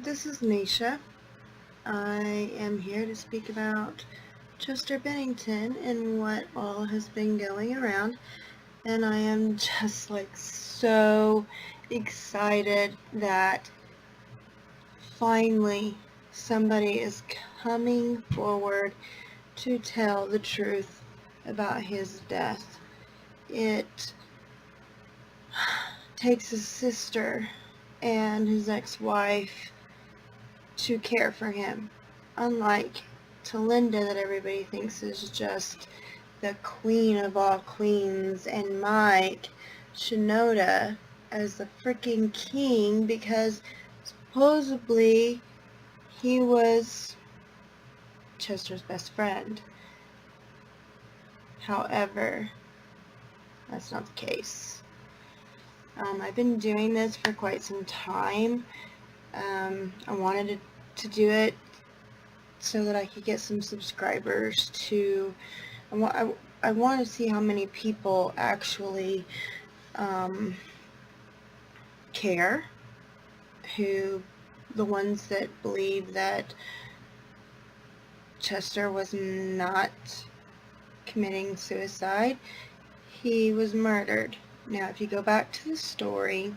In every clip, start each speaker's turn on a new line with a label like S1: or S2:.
S1: This is Nisha. I am here to speak about Chester Bennington and what all has been going around. And I am just so excited that finally somebody is coming forward to tell the truth about his death. It takes his sister and his ex-wife to care for him. Unlike Talinda, that everybody thinks is just the queen of all queens, and Mike Shinoda as the freaking king because supposedly he was Chester's best friend. However, that's not the case. I've been doing this for quite some time. I wanted to do it so that I could get some subscribers to, I want to see how many people actually care, the ones that believe that Chester was not committing suicide. He was murdered. Now, if you go back to the story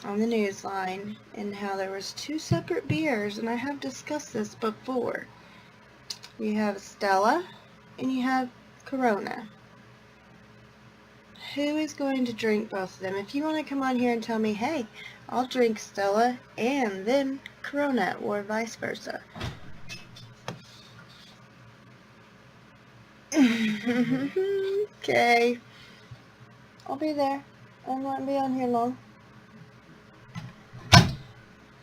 S1: on the Newsline and how there was two separate beers, and I have discussed this before. You have Stella and you have Corona. Who is going to drink both of them? If you want to come on here and tell me, hey, I'll drink Stella and then Corona, or vice versa. Okay. I'll be there. I won't be on here long.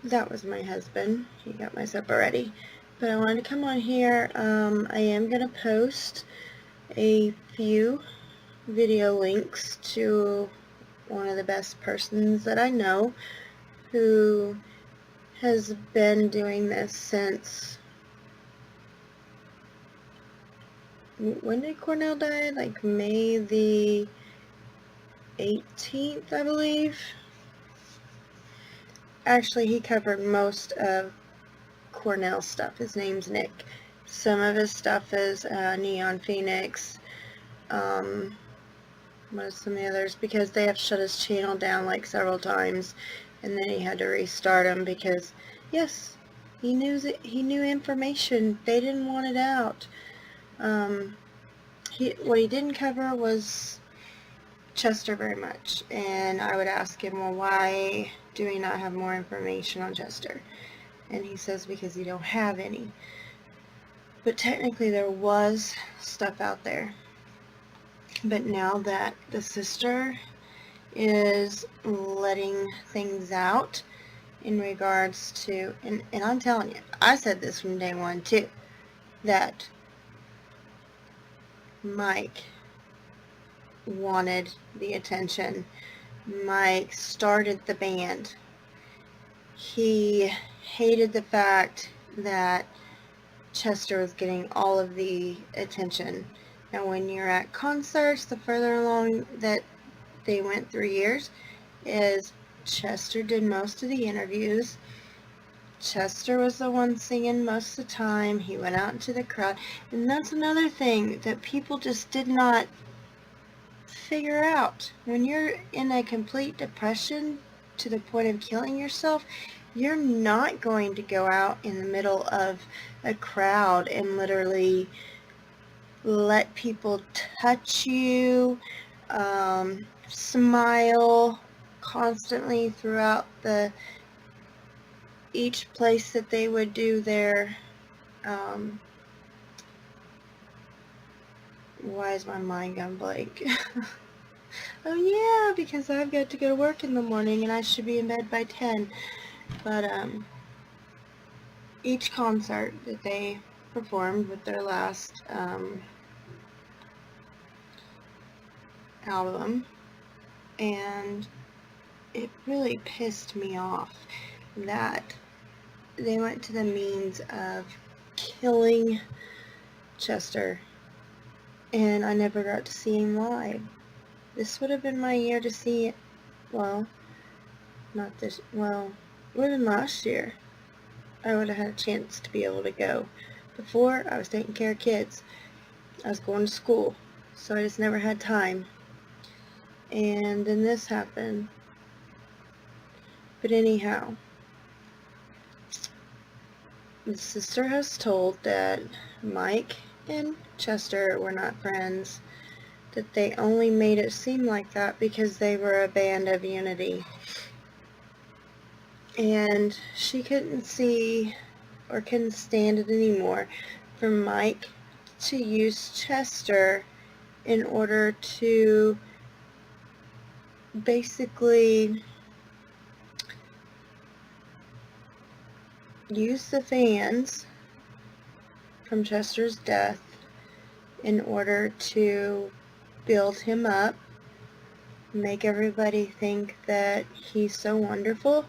S1: That was my husband. He got my supper ready. But I wanted to come on here. I am going to post a few video links to one of the best persons that I know who has been doing this since, when did Cornell die? Like May the 18th, I believe. Actually, he covered most of Cornell stuff. His name's Nick. Some of his stuff is Neon Phoenix. What are some of the others? Because they have shut his channel down like several times, and then he had to restart them because, yes, he knew information. They didn't want it out. What he didn't cover was Chester very much, and I would ask him, well, why do we not have more information on Chester? And he says because you don't have any. But technically there was stuff out there. But now that the sister is letting things out in regards to, and I'm telling you, I said this from day one too, that Mike wanted the attention. Mike started the band. He hated the fact that Chester was getting all of the attention. Now, when you're at concerts, the further along that they went through years, is Chester did most of the interviews. Chester was the one singing most of the time. He went out into the crowd. And that's another thing that people just did not figure out. When you're in a complete depression to the point of killing yourself, you're not going to go out in the middle of a crowd and literally let people touch you, smile constantly throughout each place that they would do their, why is my mind gone blank? Oh yeah, because I've got to go to work in the morning and I should be in bed by 10. But each concert that they performed with their last album, and it really pissed me off that they went to the means of killing Chester, and I never got to see him live. This would have been my year to see it. Well, not this, well, would have been last year. I would have had a chance to be able to go. Before, I was taking care of kids. I was going to school, so I just never had time. And then this happened. But anyhow, the sister has told that Mike and Chester were not friends, that they only made it seem like that because they were a band of unity. And she couldn't see or couldn't stand it anymore for Mike to use Chester in order to basically use the fans from Chester's death in order to build him up, make everybody think that he's so wonderful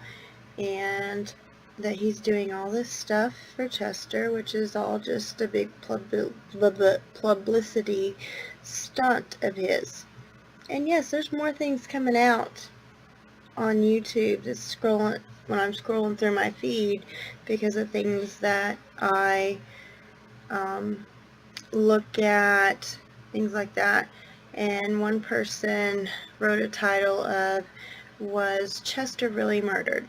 S1: and that he's doing all this stuff for Chester, which is all just a big publicity stunt of his. And yes, there's more things coming out on YouTube that's scrolling when I'm scrolling through my feed because of things that I look at, things like that. And one person wrote a title of, "Was Chester really murdered?"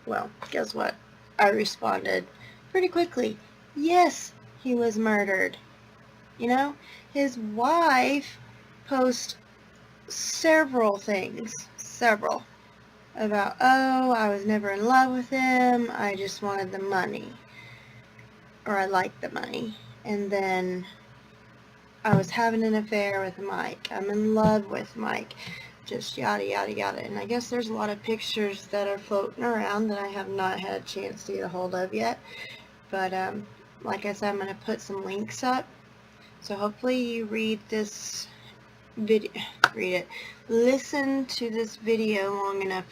S1: Well, guess what? I responded pretty quickly. Yes, he was murdered. You know, his wife posted several things, about, oh, I was never in love with him, I just wanted the money, or I liked the money, and then I was having an affair with Mike, I'm in love with Mike, just yada yada yada. And I guess there's a lot of pictures that are floating around that I have not had a chance to get a hold of yet, but like I said, I'm going to put some links up, so hopefully you read this video, listen to this video long enough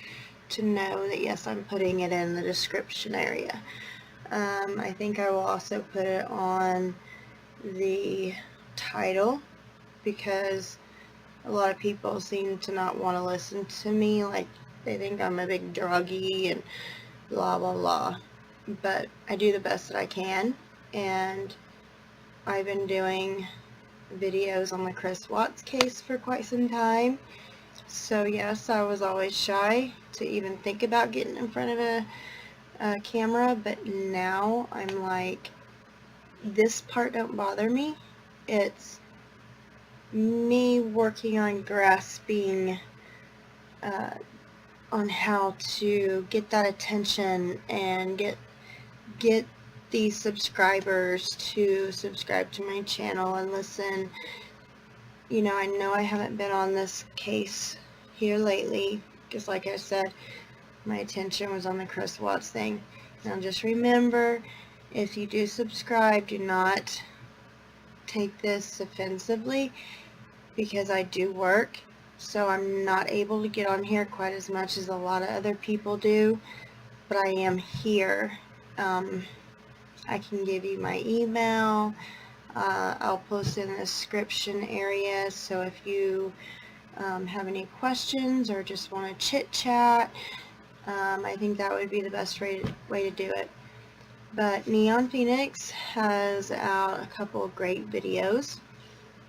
S1: to know that yes, I'm putting it in the description area. I think I will also put it on the title because a lot of people seem to not want to listen to me, like they think I'm a big druggie and blah blah blah, but I do the best that I can, and I've been doing videos on the Chris Watts case for quite some time. So yes, I was always shy to even think about getting in front of a camera, but now I'm like, this part don't bother me. It's me working on grasping on how to get that attention and get these subscribers to subscribe to my channel and listen. You know I haven't been on this case here lately because, like I said, my attention was on the Chris Watts thing. Now just remember, if you do subscribe, do not take this offensively because I do work, so I'm not able to get on here quite as much as a lot of other people do, but I am here. I can give you my email. I'll post it in the description area, so if you have any questions or just want to chit chat, I think that would be the best way to do it. But Neon Phoenix has out a couple of great videos.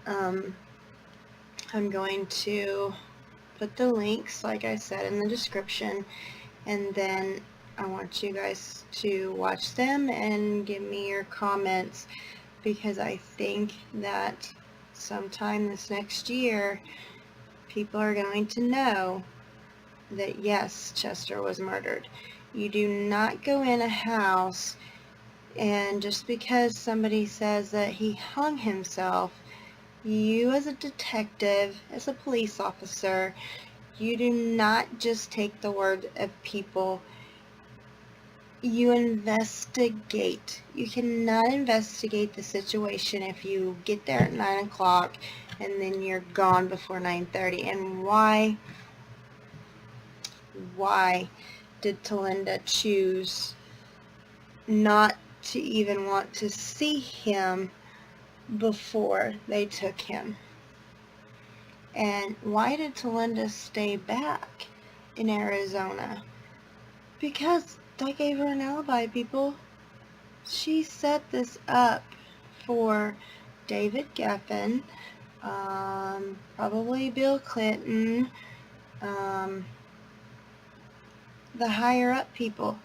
S1: I'm going to put the links, like I said, in the description, and then I want you guys to watch them and give me your comments, because I think that sometime this next year people are going to know that yes, Chester was murdered. You do not go in a house and just because somebody says that he hung himself, you as a detective, as a police officer, you do not just take the word of people. You investigate. You cannot investigate the situation if you get there at 9 o'clock and then you're gone before 9:30. And why did Talinda choose not to even want to see him before they took him? And why did Talinda stay back in Arizona? Because I gave her an alibi, people. She set this up for David Geffen, probably Bill Clinton, the higher up people.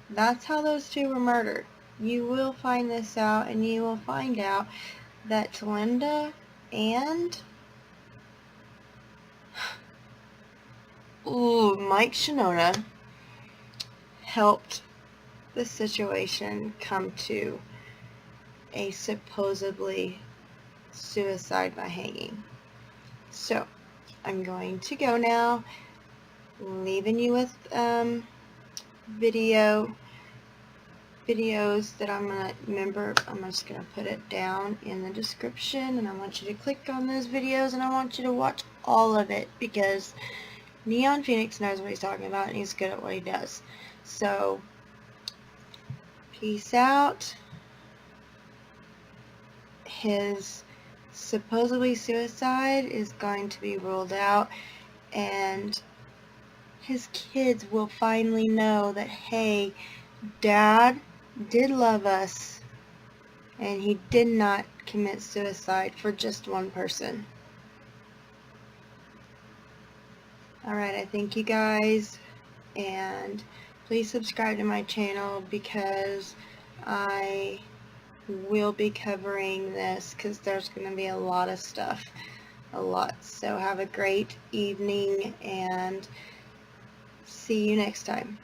S1: That's how those two were murdered. You will find this out, and you will find out that Talinda and Mike Shinoda helped the situation come to a supposedly suicide by hanging. So, I'm going to go now, leaving you with videos that I'm just going to put it down in the description, and I want you to click on those videos, and I want you to watch all of it, because Neon Phoenix knows what he's talking about, and he's good at what he does. So, peace out. His supposedly suicide is going to be ruled out, and his kids will finally know that, hey, Dad did love us, and he did not commit suicide for just one person. Alright, I thank you guys, and please subscribe to my channel, because I will be covering this, because there's going to be a lot of stuff. A lot. So have a great evening, and see you next time.